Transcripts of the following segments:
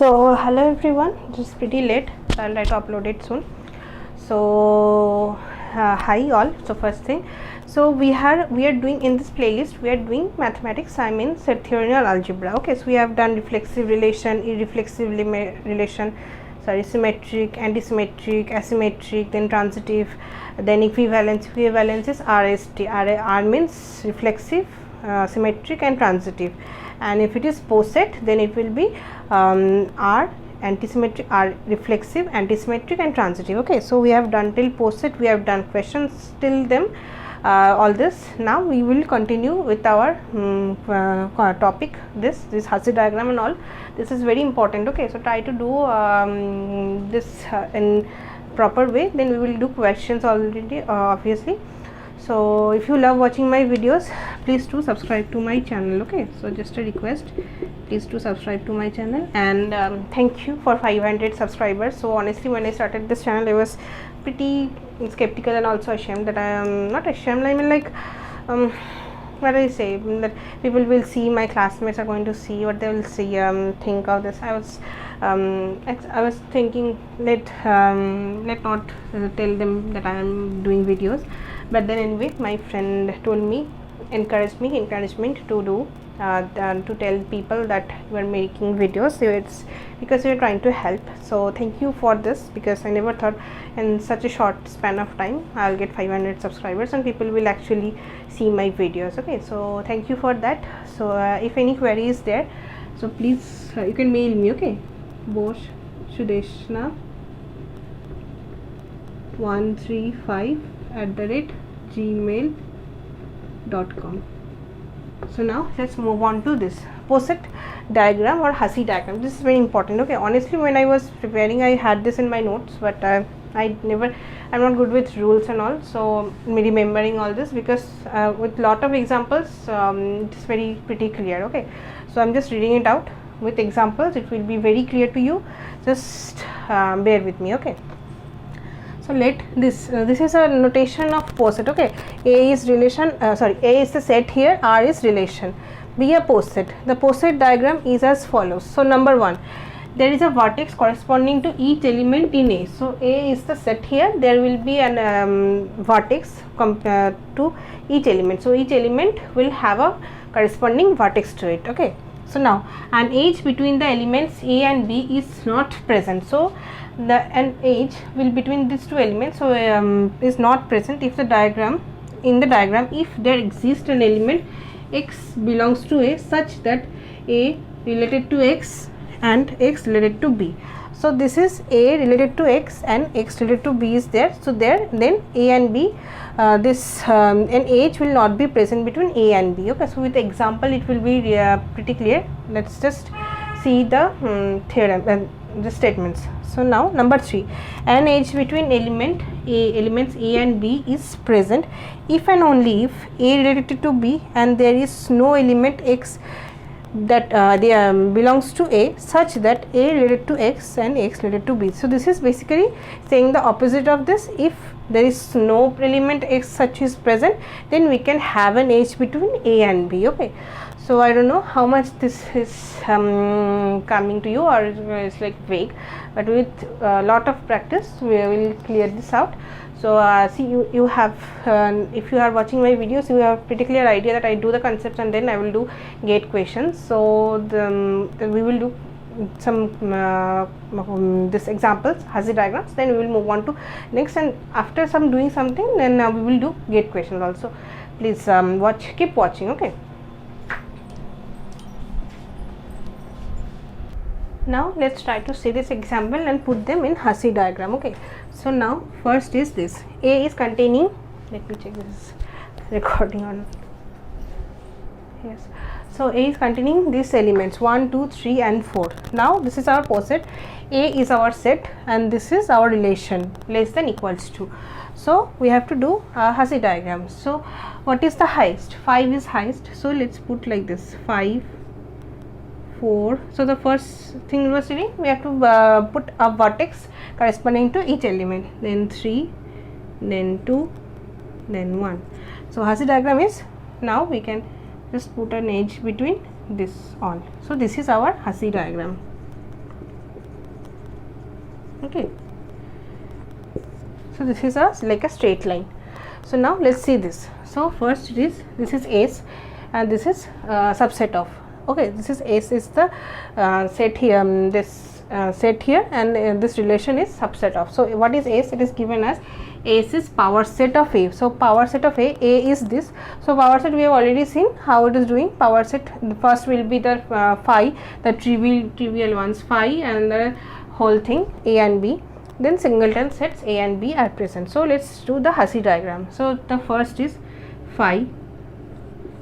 So hello everyone, it's pretty late, so I'll try to upload it soon. So hi all. So first thing, so we are doing in this playlist, we are doing mathematics, I mean set theory and algebra. Okay, so we have done reflexive relation, irreflexive relation, sorry, symmetric, antisymmetric, asymmetric, then transitive, then equivalence. Equivalence is RST. R means reflexive, symmetric and transitive, and if it is poset then it will be R antisymmetric, R reflexive, antisymmetric and transitive. Okay, so we have done till poset, we have done questions till them, all this. Now we will continue with our topic, this Hussey diagram and all. This is very important. Okay, so try to do this in proper way, then we will do questions already, obviously. So if you love watching my videos, please do subscribe to my channel. Okay, so just a request, please do subscribe to my channel, and thank you for 500 subscribers. So honestly, when I started this channel, I was pretty skeptical and also ashamed that I am not ashamed, I mean like what I say, that people will see, my classmates are going to see what they will see, think of this. I was thinking, let not tell them that I am doing videos. But then anyway, my friend told me, encouragement to do, to tell people that you are making videos. So it's because you are trying to help. So thank you for this, because I never thought in such a short span of time I'll get 500 subscribers and people will actually see my videos. Okay, so thank you for that. So if any query is there, so please you can mail me. Okay, Bosch Sudeshna 135@gmail.com. So now let's move on to this poset diagram or Hussey diagram. This is very important. Okay, honestly, when I was preparing, I had this in my notes, but I'm not good with rules and all, so remembering all this, because with lot of examples it's pretty clear. Okay, so I'm just reading it out with examples. It will be very clear to you. Just bear with me. Okay, so let this is a notation of poset. Okay, A is relation, A is the set here, R is relation, be a poset. The poset diagram is as follows. So number one, there is a vertex corresponding to each element in A. So A is the set here, there will be an vertex to each element. So each element will have a corresponding vertex to it. Okay, so now an edge between the elements A and B is not present. So an edge will between these two elements, so is not present if the diagram, if there exists an element x belongs to A such that A related to x and x related to B. So this is A related to x and x related to B is there. So there, then A and B, an edge will not be present between A and B. Okay, so with the example it will be pretty clear. Let's just see the theorem, the statements. So now number 3, an edge between elements A and B is present if and only if A related to B and there is no element x that belongs to A such that A related to x and x related to B. So this is basically saying the opposite of this. If there is no element x such is present, then we can have an edge between A and B. Okay, so I don't know how much this is coming to you, or it's like vague, but with a lot of practice we will clear this out. So see, you have if you are watching my videos, you have pretty clear idea that I do the concepts and then I will do gate questions. So we will do some this examples, Hussey diagrams, then we will move on to next, and after doing something, then we will do gate questions also. Please keep watching. Okay, now let's try to see this example and put them in Hussey diagram. Okay, so now first is this, A is containing, let me check this recording on, yes. So A is containing these elements 1, 2, 3 and 4. Now this is our poset, A is our set and this is our relation less than equals to. So we have to do a Hussey diagram. So what is the highest? 5 is highest, so let's put like this, 5, 4. So the first thing we were saying, we have to put a vertex corresponding to each element, then 3, then 2, then 1. So Hussey diagram is, now we can just put an edge between this all. So this is our Hussey diagram. Okay, so this is like a straight line. So now let's see this. So first this is S, and this is subset of, okay, this is S is the set here, this set here, and this relation is subset of. So what is S? It is given as S is power set of A. So power set of A is this. So power set we have already seen how it is doing. Power set, the first will be the phi, the trivial ones, phi, and the whole thing A and B. Then singleton sets A and B are present. So let's do the Hussey diagram. So the first is phi.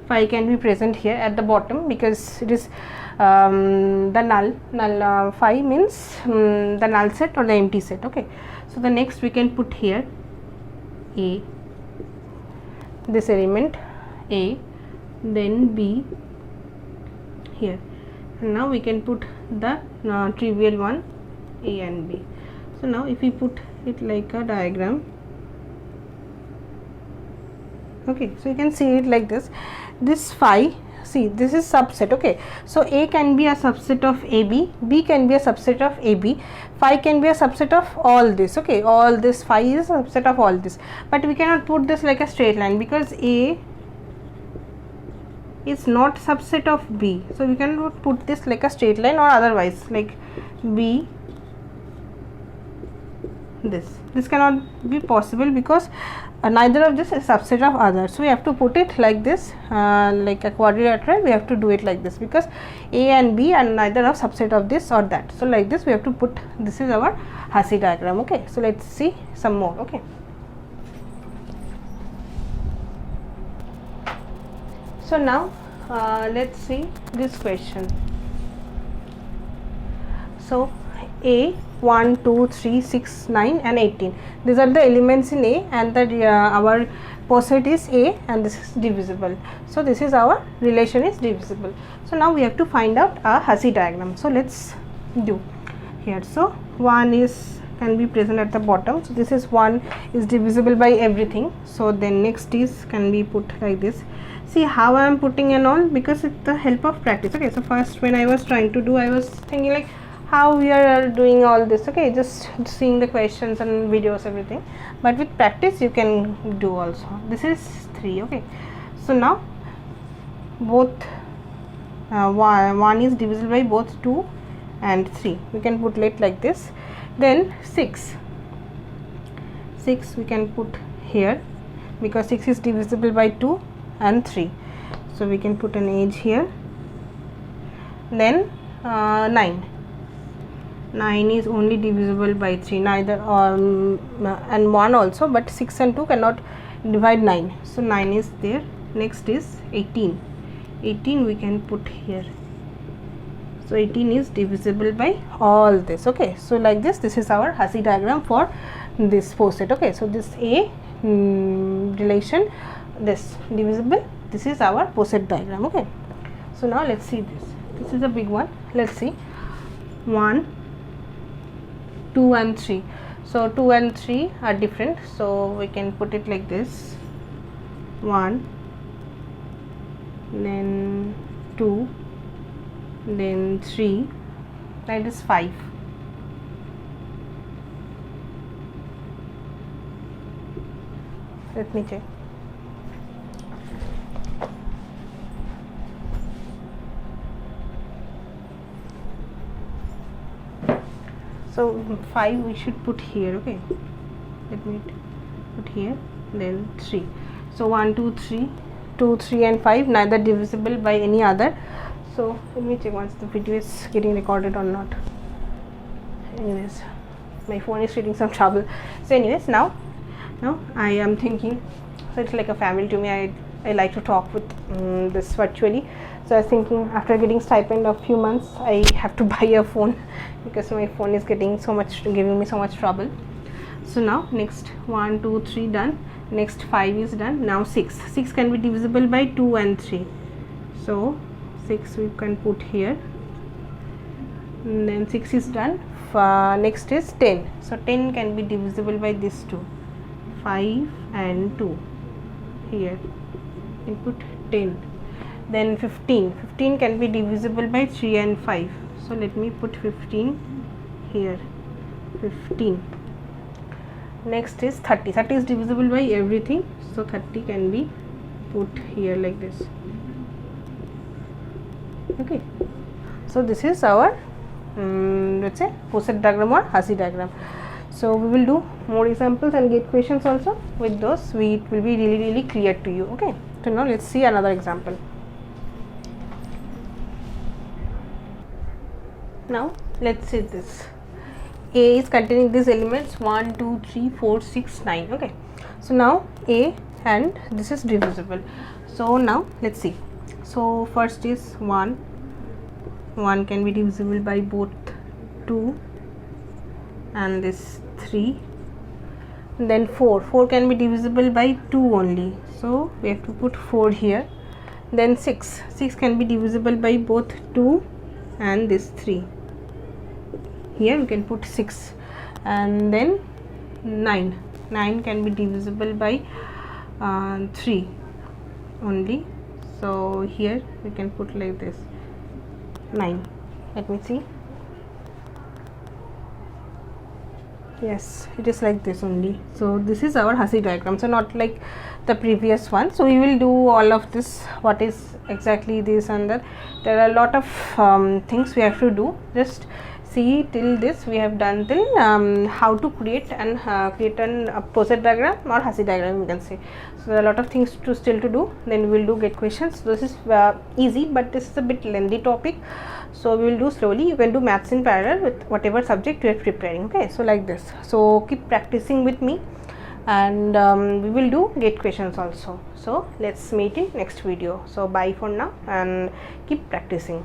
Phi can be present here at the bottom because it is the null phi means the null set or the empty set. Okay, so the next we can put here A, this element A, then B here, and now we can put the trivial one A and B. So now if we put it like a diagram, okay, so you can see it like this. This phi, see, this is subset. Okay, so A can be a subset of AB, B can be a subset of AB, phi can be a subset of all this. Okay, all this phi is a subset of all this, but we cannot put this like a straight line because A is not subset of B. So we cannot put this like a straight line, or otherwise like B, this cannot be possible because neither of this is subset of other. So we have to put it like this, like a quadrilateral. We have to do it like this because A and B are neither of subset of this or that. So like this we have to put, this is our Hussey diagram. Okay, so let's see some more. Okay, so now let's see this question. So A, 1, 2, 3, 6, 9 and 18, these are the elements in A, and the our poset is A, and this is divisible. So this is our relation is divisible. So now we have to find out a Hussey diagram. So let's do here. So 1 is can be present at the bottom. So this is 1 is divisible by everything. So then next is can be put like this. See how I am putting and all, because with the help of practice. Okay, so first when I was trying to do, I was thinking like how we are doing all this. Okay, just seeing the questions and videos, everything, but with practice you can do also. This is 3. Okay, so now both 1 is divisible by both 2 and 3. We can put it like this. Then 6 we can put here because 6 is divisible by 2 and 3. So we can put an edge here. Then 9 is only divisible by 3, neither and 1 also, but 6 and 2 cannot divide 9. So 9 is there. Next is 18 we can put here. So 18 is divisible by all this. Okay, so like this is our Hussey diagram for this poset. Okay, so this A relation, this divisible, this is our poset diagram. Okay, so now let's see this is a big one. Let's see 1, 2 and 3. So 2 and 3 are different, so we can put it like this: 1, then 2, then 3, that is 5. Let me check. So 5 we should put here. Okay, let me put here, then 3. So 1, 2, 3, 2, 3 and 5 neither divisible by any other. So let me check once the video is getting recorded or not. Anyways, my phone is getting some trouble. So anyways, now I am thinking, so it's like a family to me. I like to talk with this virtually. So I was thinking, after getting stipend of few months, I have to buy a phone because my phone is giving me so much trouble. So now next 1, 2, 3 done. Next 5 is done. Now 6 can be divisible by 2 and 3. So 6 we can put here, and then 6 is done. Next is 10. So 10 can be divisible by these two, 5 and 2 here. You put 10. Then 15 can be divisible by 3 and 5. So let me put 15 here. 15. Next is 30. 30 is divisible by everything, so 30 can be put here like this. Okay, so this is our let's say Poset diagram or Hussey diagram. So we will do more examples and get questions also. With those, it will be really clear to you. Okay, so now let's see another example. Now let's see this. A is containing these elements 1, 2, 3, 4, 6, 9. Okay, so now A and this is divisible. So now let's see. So first is 1 can be divisible by both 2 and this 3. Then 4 can be divisible by 2 only, so we have to put 4 here. Then 6 can be divisible by both 2 and this 3. Here we can put 6. And then 9 can be divisible by 3 only, so here we can put like this 9. Let me see. Yes, it is like this only. So this is our Hussey diagram, so not like the previous one. So we will do all of this, what is exactly this and that. There are a lot of things we have to do. Just see till this we have done till how to create and create a Poset diagram or Hussey diagram, you can say. So there are a lot of things to still to do. Then we will do get questions. This is easy, but this is a bit lengthy topic, so we will do slowly. You can do maths in parallel with whatever subject you are preparing. Okay, so like this. So keep practicing with me, and we will do get questions also. So let's meet in next video. So bye for now and keep practicing.